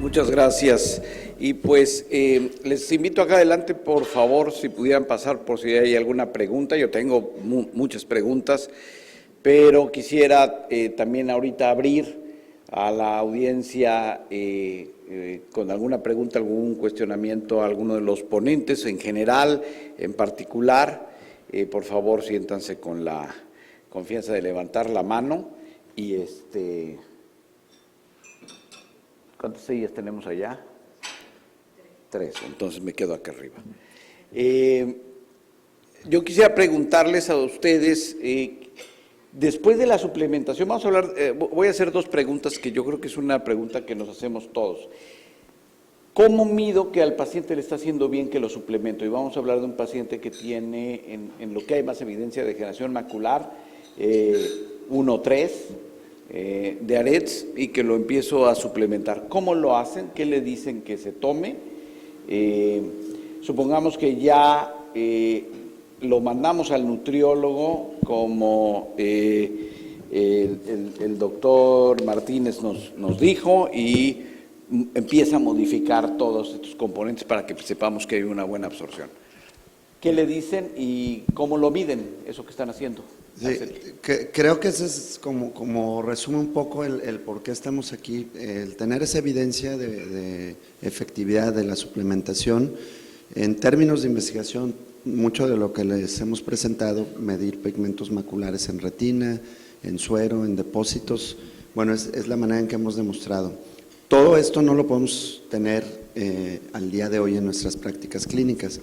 Muchas gracias. Y pues les invito acá adelante, por favor, si pudieran pasar por si hay alguna pregunta. Yo tengo muchas preguntas, pero quisiera también ahorita abrir a la audiencia con alguna pregunta, algún cuestionamiento a alguno de los ponentes en general, en particular. Por favor, siéntanse con la confianza de levantar la mano y ¿cuántas sillas tenemos allá? 3, entonces me quedo acá arriba. Yo quisiera preguntarles a ustedes, después de la suplementación, vamos a hablar, voy a hacer 2 preguntas que yo creo que es una pregunta que nos hacemos todos. ¿Cómo mido que al paciente le está haciendo bien que lo suplemento? Y vamos a hablar de un paciente que tiene, en lo que hay más evidencia, de degeneración macular, 1-3, de AREDS, y que lo empiezo a suplementar. ¿Cómo lo hacen? ¿Qué le dicen que se tome? Supongamos que ya lo mandamos al nutriólogo, como el doctor Martínez nos dijo, y empieza a modificar todos estos componentes para que sepamos que hay una buena absorción. ¿Qué le dicen y cómo lo miden, eso que están haciendo? Sí, creo que ese es como resume un poco el por qué estamos aquí, el tener esa evidencia de efectividad de la suplementación. En términos de investigación, mucho de lo que les hemos presentado, medir pigmentos maculares en retina, en suero, en depósitos, bueno, es la manera en que hemos demostrado. Todo esto no lo podemos tener al día de hoy en nuestras prácticas clínicas.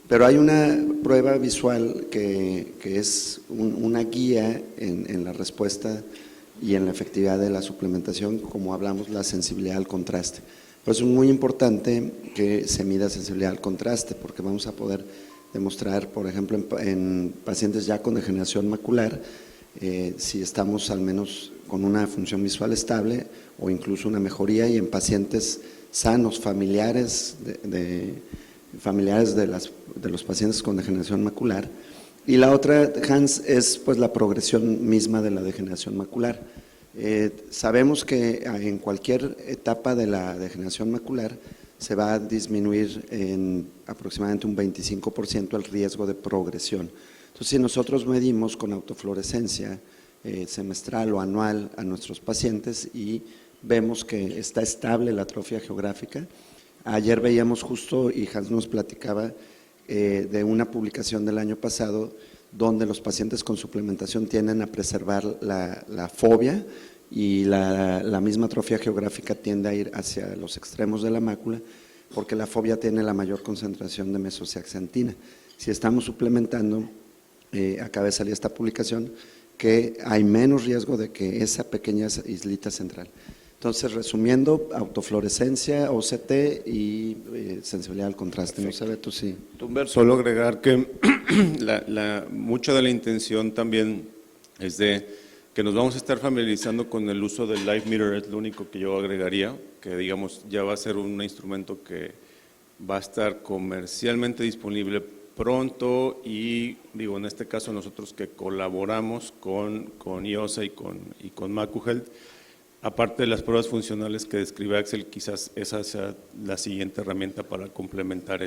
Pero hay una prueba visual que es una guía en la respuesta y en la efectividad de la suplementación, como hablamos, la sensibilidad al contraste. Por eso es muy importante que se mida sensibilidad al contraste, porque vamos a poder demostrar, por ejemplo, en pacientes ya con degeneración macular, si estamos al menos con una función visual estable o incluso una mejoría, y en pacientes sanos, familiares de los pacientes con degeneración macular. Y la otra, Hans, es pues la progresión misma de la degeneración macular. Sabemos que en cualquier etapa de la degeneración macular se va a disminuir en aproximadamente un 25% el riesgo de progresión. Entonces, si nosotros medimos con autofluorescencia semestral o anual a nuestros pacientes y vemos que está estable la atrofia geográfica. Ayer veíamos justo, y Hans nos platicaba de una publicación del año pasado, donde los pacientes con suplementación tienden a preservar la fobia, y la misma atrofia geográfica tiende a ir hacia los extremos de la mácula, porque la fobia tiene la mayor concentración de mesoceaxantina. Si estamos suplementando, acaba de salir esta publicación, que hay menos riesgo de que esa pequeña islita central. Entonces, resumiendo, autofluorescencia, OCT y sensibilidad al contraste. Perfecto. No sé, tú sí. Solo agregar que mucha de la intención también es de que nos vamos a estar familiarizando con el uso del Live Meter, es lo único que yo agregaría, que digamos ya va a ser un instrumento que va a estar comercialmente disponible pronto, y digo, en este caso nosotros que colaboramos con IOSA y con MacuHealth, aparte de las pruebas funcionales que describe Axel, quizás esa sea la siguiente herramienta para complementar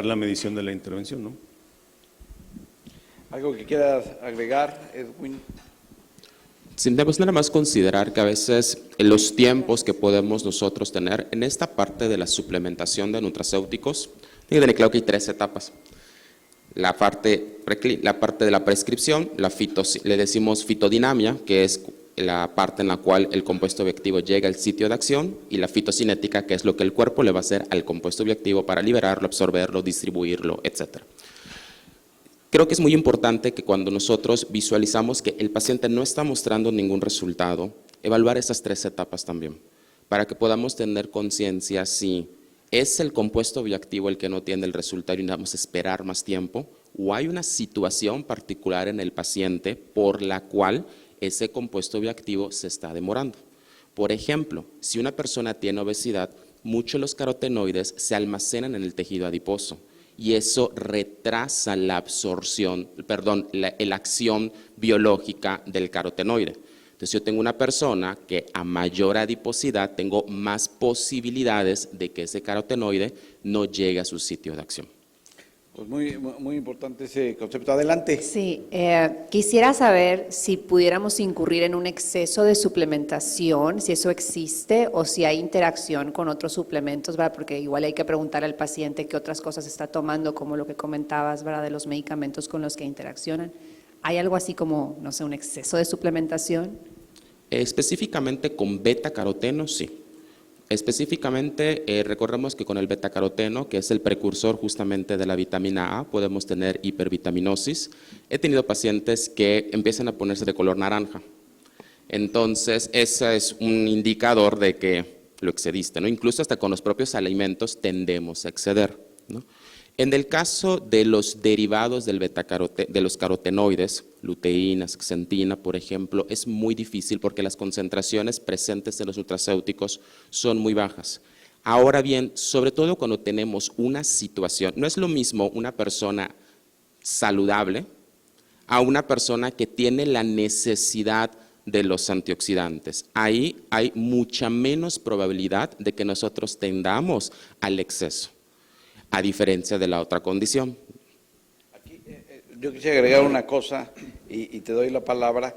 la medición de la intervención, ¿no? ¿Algo que quieras agregar, Edwin? Sí, debemos nada más considerar que a veces los tiempos que podemos nosotros tener en esta parte de la suplementación de nutracéuticos, claro que hay 3 etapas. La parte de la prescripción, le decimos fitodinamia, que es la parte en la cual el compuesto bioactivo llega al sitio de acción, y la fitocinética, que es lo que el cuerpo le va a hacer al compuesto bioactivo para liberarlo, absorberlo, distribuirlo, etc. Creo que es muy importante que cuando nosotros visualizamos que el paciente no está mostrando ningún resultado, evaluar esas 3 etapas también, para que podamos tener conciencia si es el compuesto bioactivo el que no tiene el resultado y necesitamos esperar más tiempo, o hay una situación particular en el paciente por la cual ese compuesto bioactivo se está demorando. Por ejemplo, si una persona tiene obesidad, muchos de los carotenoides se almacenan en el tejido adiposo, y eso retrasa la absorción, la acción biológica del carotenoide. Entonces yo tengo una persona que a mayor adiposidad tengo más posibilidades de que ese carotenoide no llegue a su sitio de acción. Pues muy importante ese concepto. Adelante. Sí, quisiera saber si pudiéramos incurrir en un exceso de suplementación, si eso existe o si hay interacción con otros suplementos, ¿verdad? Porque igual hay que preguntar al paciente qué otras cosas está tomando, como lo que comentabas, ¿verdad? De los medicamentos con los que interaccionan. ¿Hay algo así como, no sé, un exceso de suplementación? Específicamente con beta-caroteno, sí. Específicamente, recordemos que con el betacaroteno, que es el precursor justamente de la vitamina A, podemos tener hipervitaminosis. He tenido pacientes que empiezan a ponerse de color naranja. Entonces, ese es un indicador de que lo excediste, ¿no? Incluso hasta con los propios alimentos tendemos a exceder, ¿no? En el caso de los derivados del de los carotenoides, luteína, xantina, por ejemplo, es muy difícil porque las concentraciones presentes en los nutracéuticos son muy bajas. Ahora bien, sobre todo cuando tenemos una situación, no es lo mismo una persona saludable a una persona que tiene la necesidad de los antioxidantes. Ahí hay mucha menos probabilidad de que nosotros tendamos al exceso, a diferencia de la otra condición. Aquí, yo quisiera agregar una cosa y te doy la palabra.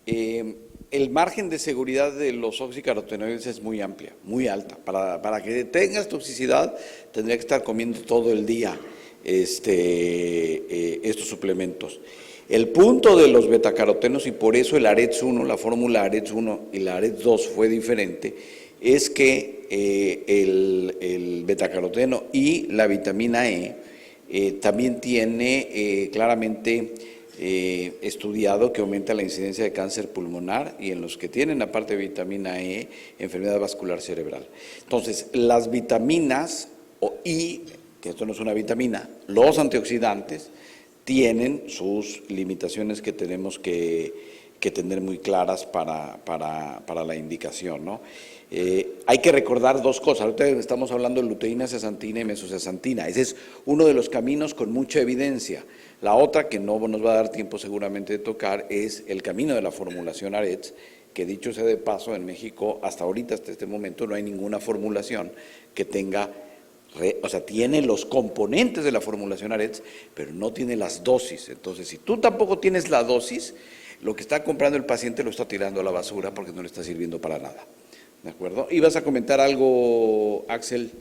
El margen de seguridad de los oxicarotenoides es muy amplia, muy alta. Para que tengas toxicidad tendría que estar comiendo todo el día estos suplementos. El punto de los betacarotenos, y por eso el AREDS 1, la fórmula AREDS 1 y la AREDS 2 fue diferente, es que el betacaroteno y la vitamina E también tiene claramente estudiado que aumenta la incidencia de cáncer pulmonar y en los que tienen, aparte de vitamina E, enfermedad vascular cerebral. Entonces, las vitaminas y, que esto no es una vitamina, los antioxidantes tienen sus limitaciones que tenemos que tener muy claras para la indicación, ¿no? Hay que recordar dos cosas. Ahorita estamos hablando de luteína, zeaxantina y mesozeaxantina. Ese es uno de los caminos con mucha evidencia. La otra, que no nos va a dar tiempo seguramente de tocar, es el camino de la formulación AREDS, que dicho sea de paso, en México hasta ahorita, hasta este momento, no hay ninguna formulación que tenga, o sea, tiene los componentes de la formulación AREDS, pero no tiene las dosis. Entonces, si tú tampoco tienes la dosis, lo que está comprando el paciente lo está tirando a la basura porque no le está sirviendo para nada. ¿De acuerdo? ¿Ibas a comentar algo, Axel?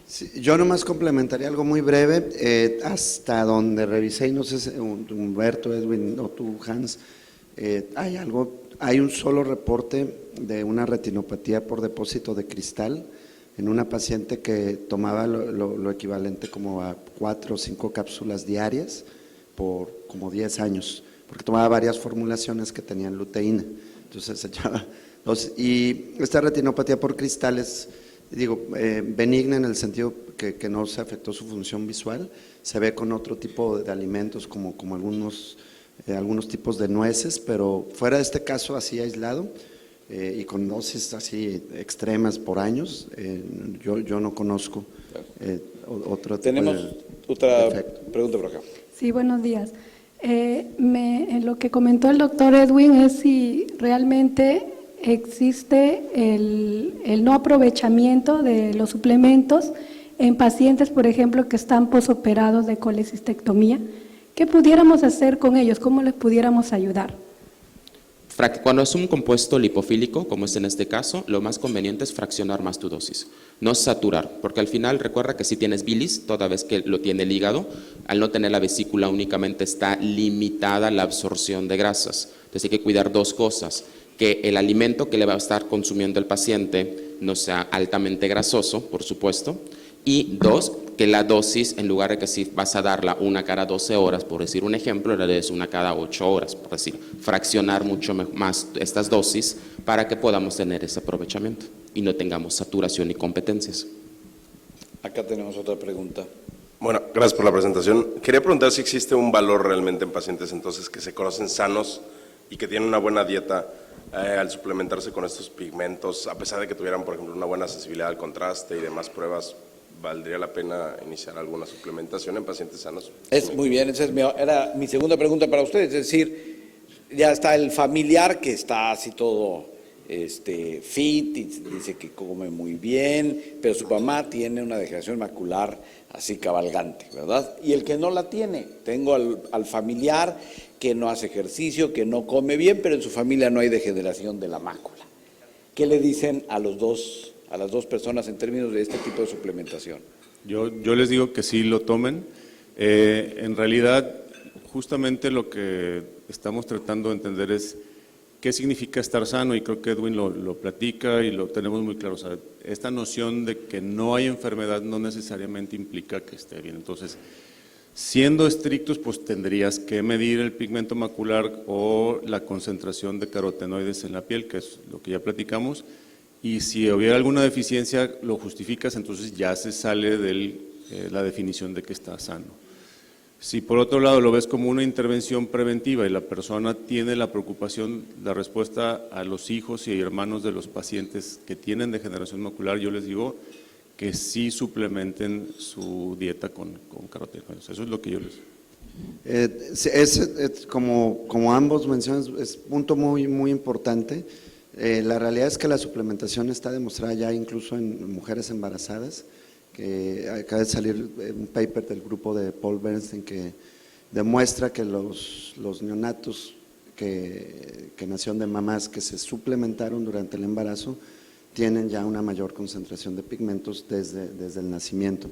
Sí, yo nomás complementaría algo muy breve. Hasta donde revisé, y no sé si Humberto, Edwin o tú, Hans, hay un solo reporte de una retinopatía por depósito de cristal en una paciente que tomaba lo equivalente como a 4 o 5 cápsulas diarias por como 10 años, porque tomaba varias formulaciones que tenían luteína. Entonces se echaba y esta retinopatía por cristal es, benigna en el sentido que no se afectó su función visual. Se ve con otro tipo de alimentos como algunos tipos de nueces, pero fuera de este caso así aislado y con dosis así extremas por años, yo no conozco otro tipo. Tenemos otra pregunta por acá. Sí, buenos días. Lo que comentó el doctor Edwin es si realmente existe el no aprovechamiento de los suplementos en pacientes, por ejemplo, que están posoperados de colecistectomía. ¿Qué pudiéramos hacer con ellos? ¿Cómo les pudiéramos ayudar? Cuando es un compuesto lipofílico, como es en este caso, lo más conveniente es fraccionar más tu dosis, no saturar, porque al final recuerda que si tienes bilis, toda vez que lo tiene el hígado, al no tener la vesícula únicamente está limitada la absorción de grasas. Entonces hay que cuidar dos cosas, que el alimento que le va a estar consumiendo el paciente no sea altamente grasoso, por supuesto, y dos, que la dosis, en lugar de que si vas a darla una cada 12 horas, por decir un ejemplo, la des una cada 8 horas, por decir, fraccionar mucho más estas dosis para que podamos tener ese aprovechamiento y no tengamos saturación y competencias. Acá tenemos otra pregunta. Bueno, gracias por la presentación. Quería preguntar si existe un valor realmente en pacientes entonces que se conocen sanos y que tienen una buena dieta al suplementarse con estos pigmentos, a pesar de que tuvieran, por ejemplo, una buena sensibilidad al contraste y demás pruebas. ¿Valdría la pena iniciar alguna suplementación en pacientes sanos? Muy bien, esa era mi segunda pregunta para ustedes, es decir, ya está el familiar que está así todo fit y dice que come muy bien, pero su mamá tiene una degeneración macular así cabalgante, ¿verdad? Y el que no la tiene, tengo al familiar que no hace ejercicio, que no come bien, pero en su familia no hay degeneración de la mácula. ¿Qué le dicen a las dos personas en términos de este tipo de suplementación? Yo les digo que sí lo tomen. En realidad, justamente lo que estamos tratando de entender es qué significa estar sano, y creo que Edwin lo platica y lo tenemos muy claro. O sea, esta noción de que no hay enfermedad no necesariamente implica que esté bien. Entonces, siendo estrictos, pues tendrías que medir el pigmento macular o la concentración de carotenoides en la piel, que es lo que ya platicamos, y si hubiera alguna deficiencia, lo justificas, entonces ya se sale de la definición de que está sano. Si por otro lado lo ves como una intervención preventiva y la persona tiene la preocupación, la respuesta a los hijos y hermanos de los pacientes que tienen degeneración macular, yo les digo que sí suplementen su dieta con carotenoides. Eso es lo que yo les... como ambos mencionan, es un punto muy, muy importante. La realidad es que la suplementación está demostrada ya incluso en mujeres embarazadas, que acaba de salir un paper del grupo de Paul Bernstein que demuestra que los neonatos que nacieron de mamás que se suplementaron durante el embarazo tienen ya una mayor concentración de pigmentos desde el nacimiento.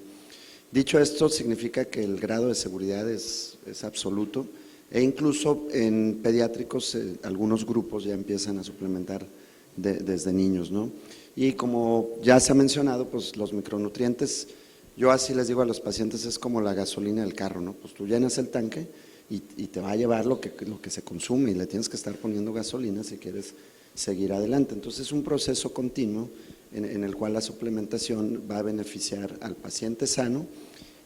Dicho esto, significa que el grado de seguridad es absoluto, e incluso en pediátricos algunos grupos ya empiezan a suplementar desde niños, ¿no? Y como ya se ha mencionado, pues los micronutrientes, yo así les digo a los pacientes, es como la gasolina del carro, ¿no? Pues tú llenas el tanque y te va a llevar lo que se consume, y le tienes que estar poniendo gasolina si quieres seguir adelante. Entonces es un proceso continuo en el cual la suplementación va a beneficiar al paciente sano,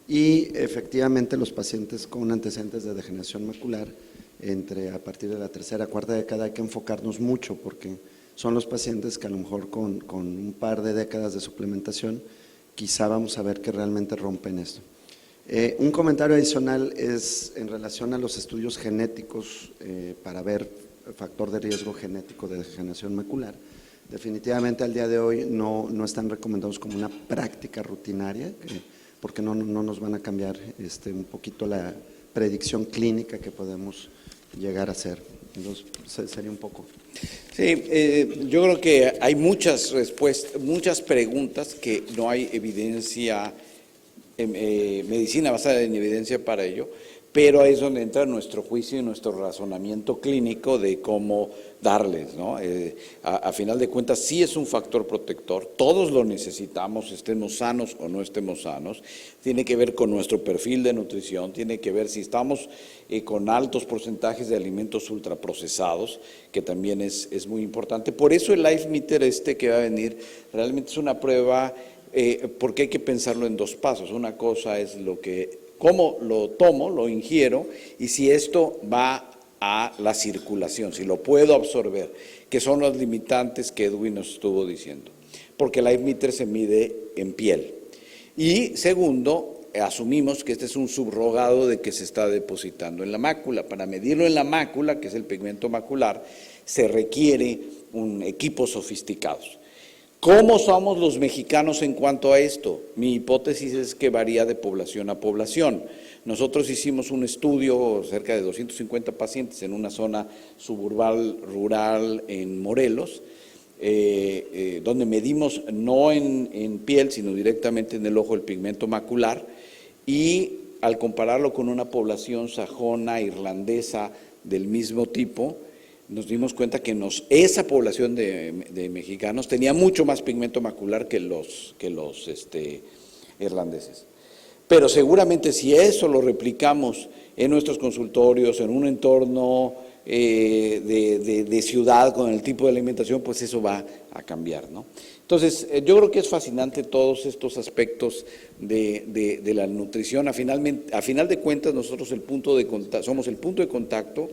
y efectivamente los pacientes con antecedentes de degeneración macular, a partir de la tercera, cuarta década, hay que enfocarnos mucho porque son los pacientes que a lo mejor con un par de décadas de suplementación quizá vamos a ver que realmente rompen esto. Un comentario adicional es en relación a los estudios genéticos para ver factor de riesgo genético de degeneración macular. Definitivamente al día de hoy no están recomendados como una práctica rutinaria, porque no nos van a cambiar un poquito la predicción clínica que podemos llegar a hacer. Entonces, sería un poco. Sí, yo creo que hay muchas respuestas, muchas preguntas que no hay evidencia, medicina basada en evidencia para ello, pero ahí es donde entra nuestro juicio y nuestro razonamiento clínico de cómo darles, ¿no? A final de cuentas sí es un factor protector, todos lo necesitamos, estemos sanos o no estemos sanos, tiene que ver con nuestro perfil de nutrición, tiene que ver si estamos con altos porcentajes de alimentos ultraprocesados, que también es muy importante. Por eso el Life Meter que va a venir realmente es una prueba, porque hay que pensarlo en dos pasos. Una cosa es cómo lo tomo, lo ingiero, y si esto va a la circulación, si lo puedo absorber, que son los limitantes que Edwin nos estuvo diciendo, porque el Life Meter se mide en piel. Y segundo, asumimos que este es un subrogado de que se está depositando en la mácula. Para medirlo en la mácula, que es el pigmento macular, se requiere un equipos sofisticados. ¿Cómo somos los mexicanos en cuanto a esto? Mi hipótesis es que varía de población a población. Nosotros hicimos un estudio, cerca de 250 pacientes en una zona suburbal rural en Morelos, donde medimos no en piel, sino directamente en el ojo el pigmento macular, y al compararlo con una población sajona, irlandesa del mismo tipo, nos dimos cuenta que esa población de mexicanos tenía mucho más pigmento macular que los irlandeses. Pero seguramente si eso lo replicamos en nuestros consultorios, en un entorno de ciudad con el tipo de alimentación, pues eso va a cambiar, ¿no? Entonces, yo creo que es fascinante todos estos aspectos de la nutrición. A final de cuentas, nosotros somos el punto de contacto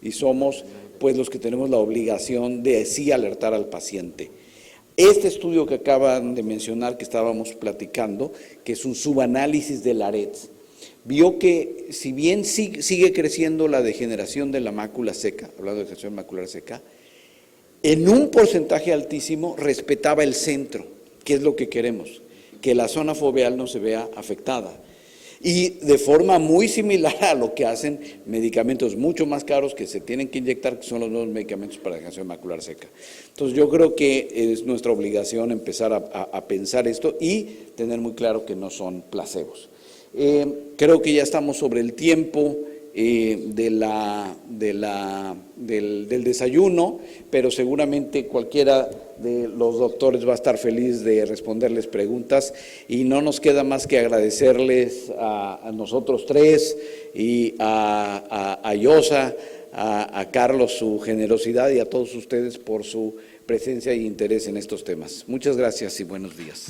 y somos pues los que tenemos la obligación de sí alertar al paciente. Este estudio que acaban de mencionar, que estábamos platicando, que es un subanálisis de la AREDS, vio que si bien sigue creciendo la degeneración de la mácula seca, hablando de degeneración macular seca, en un porcentaje altísimo respetaba el centro, que es lo que queremos, que la zona foveal no se vea afectada. Y de forma muy similar a lo que hacen medicamentos mucho más caros que se tienen que inyectar, que son los nuevos medicamentos para degeneración macular seca. Entonces yo creo que es nuestra obligación empezar a pensar esto y tener muy claro que no son placebos. Creo que ya estamos sobre el tiempo del desayuno, pero seguramente cualquiera de los doctores va a estar feliz de responderles preguntas y no nos queda más que agradecerles a nosotros tres y a Yosa, a Carlos su generosidad y a todos ustedes por su presencia y interés en estos temas. Muchas gracias y buenos días.